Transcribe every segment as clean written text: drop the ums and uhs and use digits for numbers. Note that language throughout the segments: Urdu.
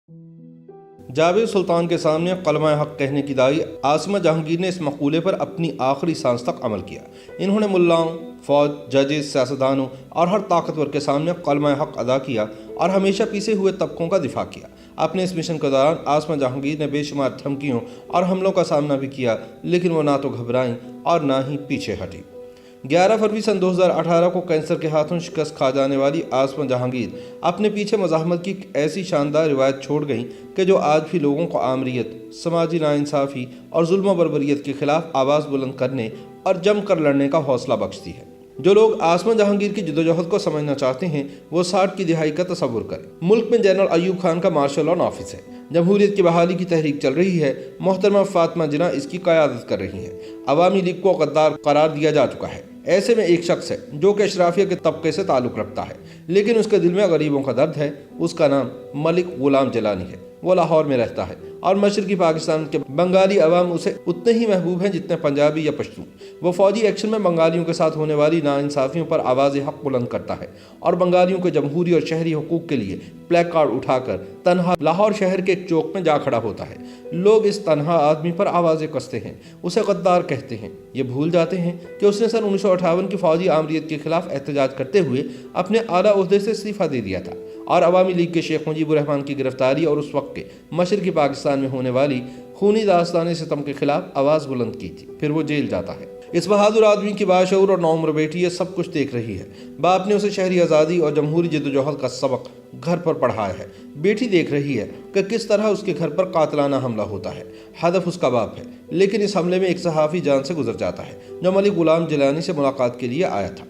جاوید سلطان کے سامنے کلمہ حق کہنے کی داعی عاصمہ جہانگیر نے اس مقولے پر اپنی آخری سانس تک عمل کیا۔ انہوں نے ملاؤں، فوج، ججز، سیاستدانوں اور ہر طاقتور کے سامنے کلمہ حق ادا کیا اور ہمیشہ پیچھے ہوئے طبقوں کا دفاع کیا۔ اپنے اس مشن کے دوران عاصمہ جہانگیر نے بے شمار دھمکیوں اور حملوں کا سامنا بھی کیا، لیکن وہ نہ تو گھبرائیں اور نہ ہی پیچھے ہٹیں۔ 11 فروری سن 2018 کو کینسر کے ہاتھوں شکست کھا جانے والی عاصمہ جہانگیر اپنے پیچھے مزاحمت کی ایک ایسی شاندار روایت چھوڑ گئیں کہ جو آج بھی لوگوں کو آمریت، سماجی ناانصافی اور ظلم و بربریت کے خلاف آواز بلند کرنے اور جم کر لڑنے کا حوصلہ بخشتی ہے۔ جو لوگ عاصمہ جہانگیر کی جدوجہد کو سمجھنا چاہتے ہیں وہ 60 کی دہائی کا تصور کریں۔ ملک میں جنرل ایوب خان کا مارشل لاء نافذ ہے، جمہوریت کی بحالی کی تحریک چل رہی ہے، محترمہ فاطمہ جناح اس کی قیادت کر رہی ہیں، عوامی لیگ کو غدار قرار دیا جا چکا ہے۔ ایسے میں ایک شخص ہے جو کہ اشرافیہ کے طبقے سے تعلق رکھتا ہے لیکن اس کے دل میں غریبوں کا درد ہے۔ اس کا نام ملک غلام جیلانی ہے۔ وہ لاہور میں رہتا ہے اور مشرقی پاکستان کے بنگالی عوام اسے اتنے ہی محبوب ہیں جتنے پنجابی یا پشتو۔ وہ فوجی ایکشن میں بنگالیوں کے ساتھ ہونے والی ناانصافیوں پر آواز حق بلند کرتا ہے اور بنگالیوں کے جمہوری اور شہری حقوق کے لیے پلیک کارڈ اٹھا کر تنہا لاہور شہر کے ایک چوک میں جا کھڑا ہوتا ہے۔ لوگ اس تنہا آدمی پر آوازیں کستے ہیں، اسے غدار کہتے ہیں۔ یہ بھول جاتے ہیں کہ اس نے سن 1958 کی فوجی آمریت کے خلاف احتجاج کرتے ہوئے اپنے اعلیٰ عہدے سے استعفیٰ دے دیا تھا اور عوامی لیگ کے شیخ مجیب الرحمان کی گرفتاری اور اس وقت کے مشرقی پاکستان میں ہونے والی خونی داستان ستم کے خلاف آواز بلند کی تھی۔ پھر وہ جیل جاتا ہے۔ اس بہادر آدمی کی باشعور اور نوعمر بیٹی یہ سب کچھ دیکھ رہی ہے۔ باپ نے اسے شہری آزادی اور جمہوری جدوجہد کا سبق گھر پر پڑھایا ہے۔ بیٹی دیکھ رہی ہے کہ کس طرح اس کے گھر پر قاتلانہ حملہ ہوتا ہے۔ ہدف اس کا باپ ہے، لیکن اس حملے میں ایک صحافی جان سے گزر جاتا ہے جو ملک غلام جیلانی سے ملاقات کے لیے آیا تھا۔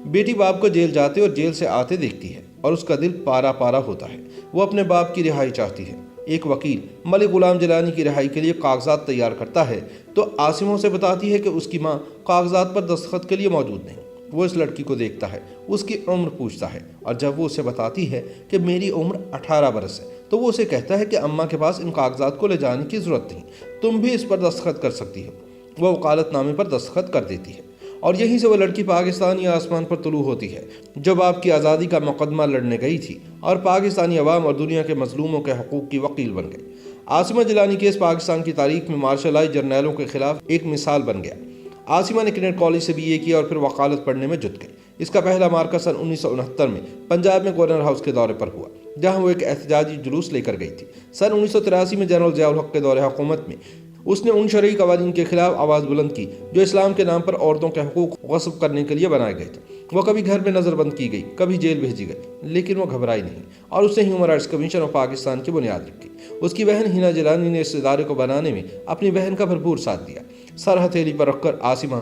بیٹی باپ کو جیل جاتے اور جیل سے آتے دیکھتی ہے اور اس کا دل پارا پارا ہوتا ہے۔ وہ اپنے باپ کی رہائی چاہتی ہے۔ ایک وکیل ملک غلام جیلانی کی رہائی کے لیے کاغذات تیار کرتا ہے تو عاصمہ سے بتاتی ہے کہ اس کی ماں کاغذات پر دستخط کے لیے موجود نہیں۔ وہ اس لڑکی کو دیکھتا ہے، اس کی عمر پوچھتا ہے اور جب وہ اسے بتاتی ہے کہ میری عمر 18 برس ہے تو وہ اسے کہتا ہے کہ اماں کے پاس ان کاغذات کو لے جانے کی ضرورت نہیں، تم بھی اس پر دستخط کر سکتی ہو۔ وہ وکالت نامے پر دستخط کر دیتی ہے اور یہیں سے وہ لڑکی پاکستانی آسمان پر طلوع ہوتی ہے جو باپ کی آزادی کا مقدمہ لڑنے گئی تھی اور پاکستانی عوام اور دنیا کے مظلوموں کے حقوق کی وکیل بن گئی۔ عاصمہ جیلانی کیس پاکستان کی تاریخ میں مارشل لاء جرنیلوں کے خلاف ایک مثال بن گیا۔ عاصمہ نے کنیٹ کالج سے BA کیا اور پھر وکالت پڑھنے میں جت گئی۔ اس کا پہلا مارکہ سن 1969 میں پنجاب میں گورنر ہاؤس کے دورے پر ہوا جہاں وہ ایک احتجاجی جلوس لے کر گئی تھی۔ سن 1983 میں جنرل ضیاء الحق کے دور حکومت میں اس نے ان شرعی قوانین کے خلاف آواز بلند کی جو اسلام کے نام پر عورتوں کے حقوق غصب کرنے کے لیے بنائے گئے تھے۔ وہ کبھی گھر میں نظر بند کی گئی، کبھی جیل بھیجی گئی، لیکن وہ گھبرائی نہیں اور اس نے human rights commission of Pakistan کی بنیاد رکھی۔ اس کی بہن ہنا جیلانی نے اس ادارے کو بنانے میں اپنی بہن کا بھرپور ساتھ دیا۔ سر ہتھیلی پر رکھ کر عاصمہ،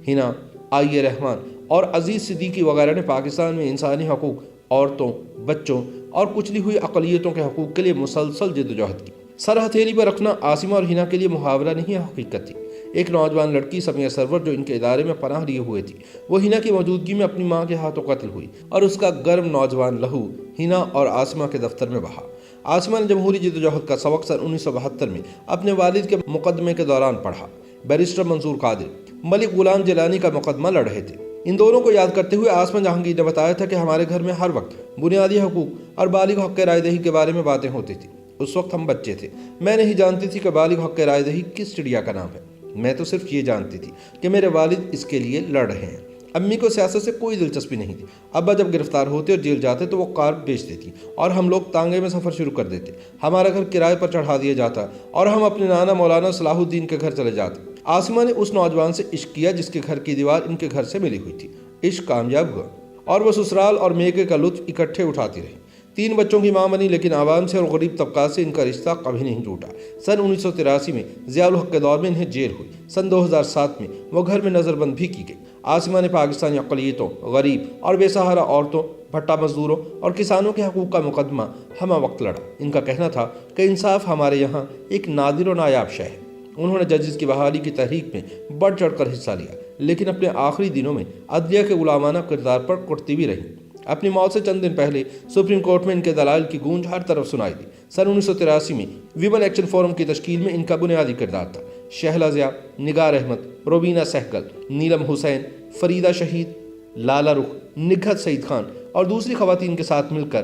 ہنا، آئیے رحمان اور عزیز صدیقی وغیرہ نے پاکستان میں انسانی حقوق، عورتوں، بچوں اور کچلی ہوئی اقلیتوں کے حقوق کے لیے مسلسل جدوجہد کی۔ سر ہتھیلی پر رکھنا عاصمہ اور ہنا کے لیے محاورہ نہیں، حقیقت تھی۔ ایک نوجوان لڑکی سمیہ سرور جو ان کے ادارے میں پناہ لیے ہوئے تھی، وہ ہنا کی موجودگی میں اپنی ماں کے ہاتھوں قتل ہوئی اور اس کا گرم نوجوان لہو ہنا اور عاصمہ کے دفتر میں بہا۔ عاصمہ نے جمہوری جدوجہد کا سبق سن 1972 میں اپنے والد کے مقدمے کے دوران پڑھا۔ بیرسٹر منصور قادر ملک غلام جیلانی کا مقدمہ لڑ رہے تھے۔ ان دونوں کو یاد کرتے ہوئے عاصمہ جہانگیر نے بتایا تھا کہ ہمارے گھر میں ہر وقت بنیادی حقوق اور بالغ حق رائے دہی کے بارے میں باتیں ہوتی تھیں۔ اس وقت ہم بچے تھے، میں نہیں جانتی تھی کہ بالغ حق رائے دہی کس چڑیا کا نام ہے۔ میں تو صرف یہ جانتی تھی کہ میرے والد اس کے لیے لڑ رہے ہیں۔ امی کو سیاست سے کوئی دلچسپی نہیں تھی۔ ابا جب گرفتار ہوتے اور جیل جاتے تو وہ کار بیچ دیتی اور ہم لوگ تانگے میں سفر شروع کر دیتے۔ ہمارا گھر کرائے پر چڑھا دیا جاتا اور ہم اپنے نانا مولانا صلاح الدین کے گھر چلے جاتے۔ عاصمہ نے اس نوجوان سے عشق کیا جس کے گھر کی دیوار ان کے گھر سے ملی ہوئی تھی۔ عشق کامیاب ہوا اور وہ سسرال اور میکے کا لطف اکٹھے اٹھاتی رہی۔ 3 بچوں کی ماں بنی لیکن عوام سے اور غریب طبقات سے ان کا رشتہ کبھی نہیں ٹوٹا۔ سن 1983 میں ضیاء الحق کے دور میں انہیں جیل ہوئی۔ سن 2007 میں وہ گھر میں نظر بند بھی کی گئی۔ عاصمہ نے پاکستانی اقلیتوں، غریب اور بے سہارا عورتوں، بھٹا مزدوروں اور کسانوں کے حقوق کا مقدمہ ہمہ وقت لڑا۔ ان کا کہنا تھا کہ انصاف ہمارے یہاں ایک نادر و نایاب شے ہے۔ انہوں نے ججز کی بحالی کی تحریک میں بڑھ چڑھ کر حصہ لیا لیکن اپنے آخری دنوں میں عدلیہ کے غلامانہ کردار پر کڑتی بھی رہی۔ اپنی موت سے چند دن پہلے سپریم کورٹ میں ان کے دلائل کی گونج ہر طرف سنائی دی۔ سن 1983 میں ویمن ایکشن فورم کی تشکیل میں ان کا بنیادی کردار تھا۔ شہلا ضیاء، نگار احمد، روبینہ سہگل، نیلم حسین، فریدہ شہید، لالا رخ، نگہت سعید خان اور دوسری خواتین کے ساتھ مل کر